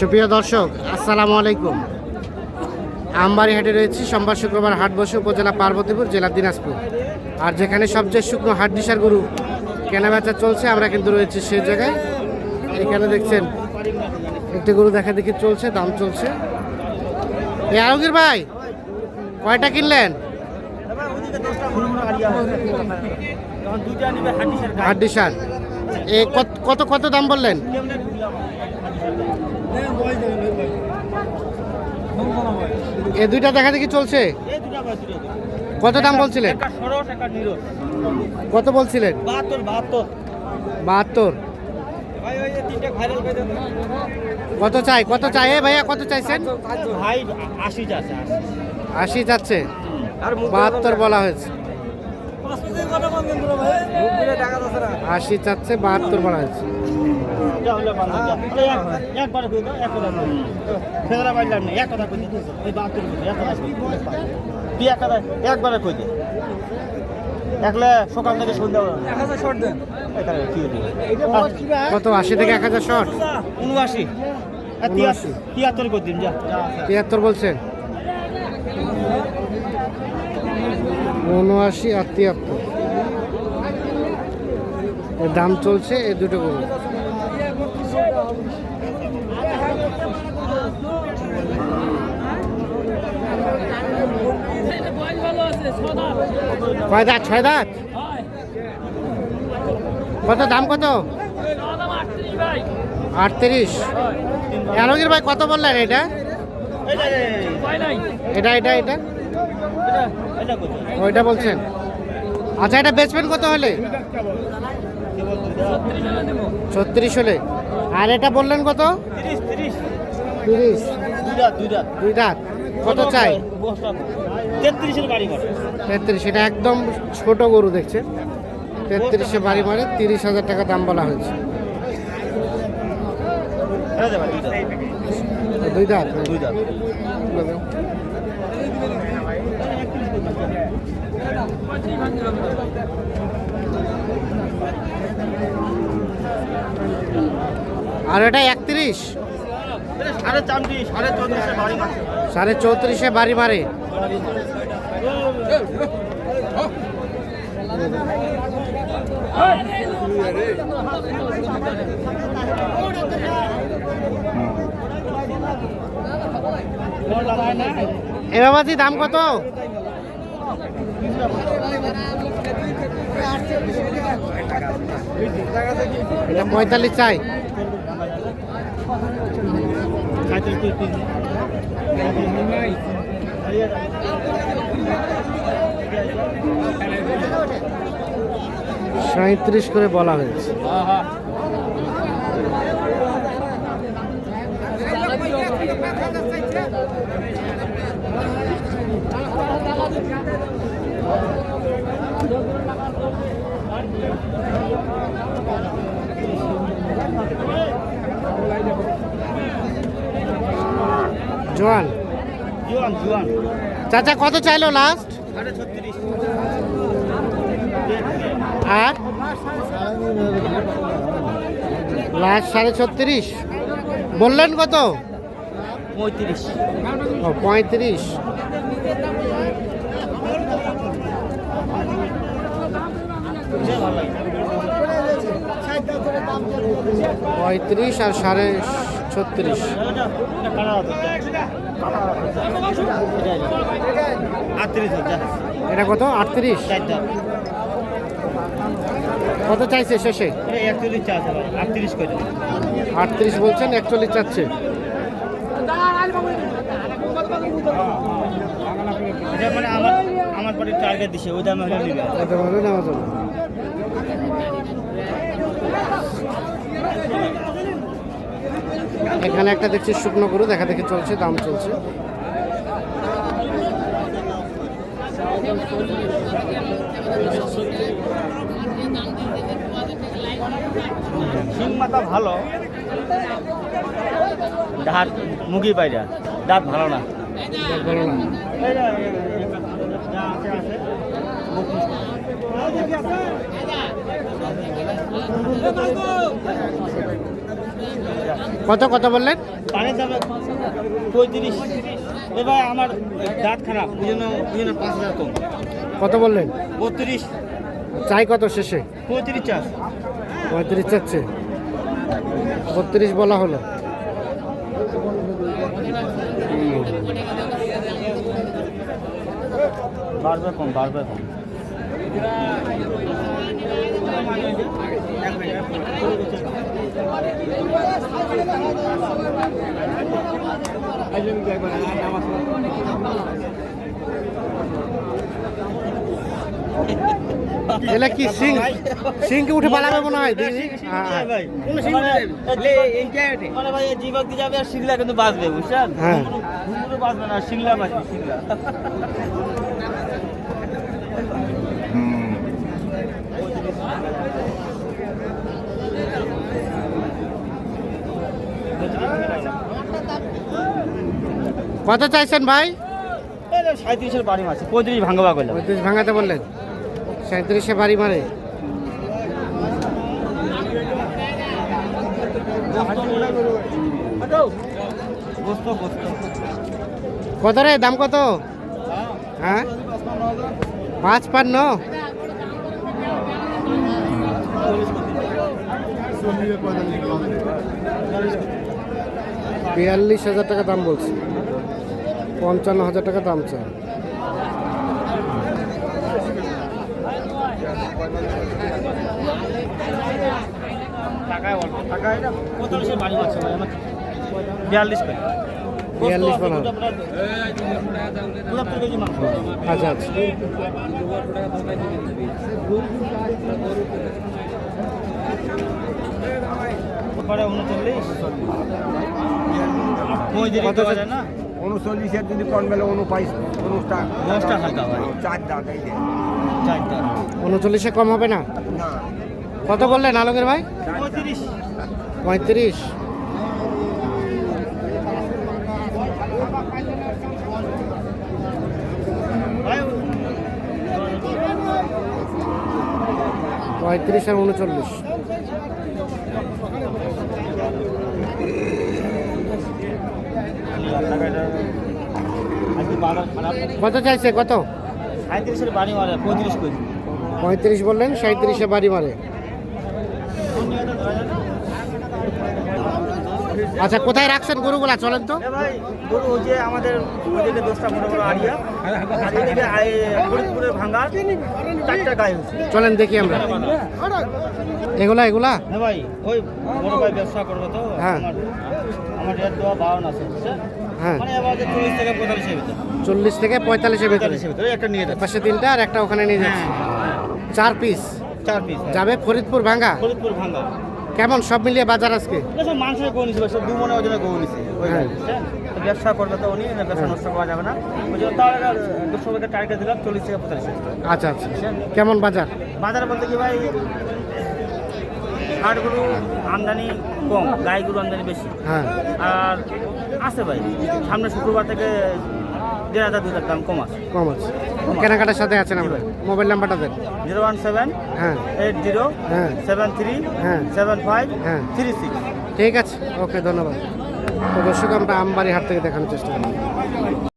সুপ্রিয় দর্শক আসসালামু আলাইকুম। আমবাড়ি হাটে রয়েছি। সোমবার শুক্রবার হাট বসে উপজেলা পার্বতীপুর, জেলা দিনাজপুর। আর যেখানে সবচেয়ে শুকনো হাড্ডিসার গরু কেনাবেচা চলছে, আমরা কিন্তু রয়েছি সেই জায়গায়। এখানে দেখছেন একটি গরু দেখা দেখি চলছে, দাম চলছে। এই আলমগীর ভাই, কয়টা কিনলেন? হাড্ডিসার এ কত কত দাম বললেন? এ দুইটা দেখা দেখি চলছে। কত দাম বলছিলেন? কত বলছিলেন? 72। কত চাই? কত চাই ভাইয়া? কত চাইছেন? 80 যাচ্ছে, 72 বলা হয়েছে। 80 চাচ্ছে, 72 বলা হয়েছে। কত? 80 থেকে 1000 শর্ট? 79 73 করে দিন। 73 বলছেন? 79 আর 73 এর দাম চলছে এই দুটো গরু। কয় দাঁত? 6 দাঁত। কত দাম? কত? 38। আলমগীর ভাই কত বললেন এটা? এটা ওইটা বলছেন? আচ্ছা, এটা বেচবেন কত হলে? 36 হলে। আর এটা বললেন কত? 30। দুই দাঁত। কত চাই? 33। এটা একদম ছোট গরু দেখছেন, 33-এ বাড়ি মারে। 30,000 টাকা দাম বলা হয়েছে। দুই দাঁত। আর এটা 31। 34,000 বাড়ি মারে। এ বাবাজি, দাম কত? এটা 45 চাই। $37 করে বলা হয়েছে। জোয়ান চাচা কত চাইলো লাস্ট? আর লাস্ট 36.5 বললেন। কত? 35। 35। আর 36.5। এটা কত? 38। কত চাইছে শেষে? 38 বলছেন, 41 চাচ্ছে। মানে আমার পরে টার্গেট দিছে, ওই দামে হলে নিবে। এখানে একটা দেখছি শুকনো গরু দেখা দেখি চলছে, দাম চলছে। সিং মাথা ভালো, দাঁত মুগি পাইরা, দাঁত ভালো না। কত কত বললেন? পানির দাম 35। এবার আমার দাঁত খারাপ, ওই জন্য 5,000 কম। কত বললেন? 32। চাই কত শেষে? 35 চাষ। 35 চাচ্ছে, 32 বলা হলো। বাড়বে কম, বাড়বে কম। এলা কি সিং সিংকে উঠে পালাবে মনে হয় দেখি। হ্যাঁ, মানে ভাই জীবক দিয়ে যাবে আর শিংলা কিন্তু বাঁচবে, বুঝছেন? হ্যাঁ। ঘুঙুরও বাঁচবে না, শিংলা বাঁচবে, শিংলা। কত চাইছেন ভাই? 37-এর বাড়ি মাছ, 35 ভাঙবা করলাম। 35 ভাঙাতে বললেন, 37-এ বাড়ি মারে। কত রে দাম কত? হ্যাঁ 55। 42,000 টাকা দাম বলছে, 55,000 টাকা দাম চাই। টাকায় অল্প, টাকায় না 45-এর বাড়ি মাছ ভাই আমার 42 করে। 42 বানা। কেজি মাংস। আচ্ছা আচ্ছা। পরে 39। কত না 39-এর যদি কম গেলে 10টা 10টা হালকা ভাই, 4 দাঁত এই যে 4টা 39-এ কম হবে না? না কত বললেন আলমের ভাই? 35। 35। ভাই 35 আর 39। আজকে বাজার খারাপ। কত চাইছে কত? 37-এর বাড়ি মারে 35 করে। 35 বললেন, 37-এ বাড়ি মারে। আচ্ছা কোথায় রাখছেন গরুগুলা চলেন তো? এ ভাই গরু ওই যে আমাদের ওইদিকে 10টা বড় বড় আড়িয়া, আর এদিকে ফরিদপুরের ভাঙ্গার 4টা গায়ে হচ্ছে। চলেন দেখি আমরা। এগুলা এগুলা হ্যাঁ ভাই, ওই বড় ভাই ব্যবসা করবো তো। হ্যাঁ। আমার রেট দেওয়া 52 আছে, বুঝছেন? হ্যাঁ মানে এবার 40 থেকে 45-এর ভিতরে। 40 থেকে 45-এর ভেতরে। 45-এর ভিতরে একটা নিয়ে যাচ্ছে। পাশে 3টা আর একটা ওখানে নিয়ে যাচ্ছে। 4 পিস 4 পিস যাবে ফরিদপুর ভাঙ্গা। ফরিদপুর ভাঙ্গা। কেমন সব মিলিয়ে বাজার আজকে? সব মানুষের গরু নিচ্ছে, সব 2 মনে ওজনের গরু নিচ্ছে ওই ভাই, হ্যাঁ। বুঝছেন? তো ব্যবসা করবে তো উনি, ব্যবসা নষ্ট করা যাবে না। ওই জন্য তার 200 টাকা টার্গেট দিলাম 40 থেকে 45। আচ্ছা আচ্ছা। কেমন বাজার? বাজার বলতে কি ভাই, ষাট গরু আমদানি কম, গাই গরু আমদানি বেশি। হ্যাঁ আর আছে ভাই, সামনে শুক্রবার থেকে 1,500 2,000 দাম কম আছে। কম আছে। কেনাকাটার সাথে আছেন আমরা। মোবাইল নাম্বারটা দেন। 017 হ্যাঁ 80 হ্যাঁ 73 হ্যাঁ 75 হ্যাঁ 36। ঠিক আছে, ওকে ধন্যবাদ। তো দর্শক আমরা আমবাড়ি হাট থেকে দেখানোর চেষ্টা করি।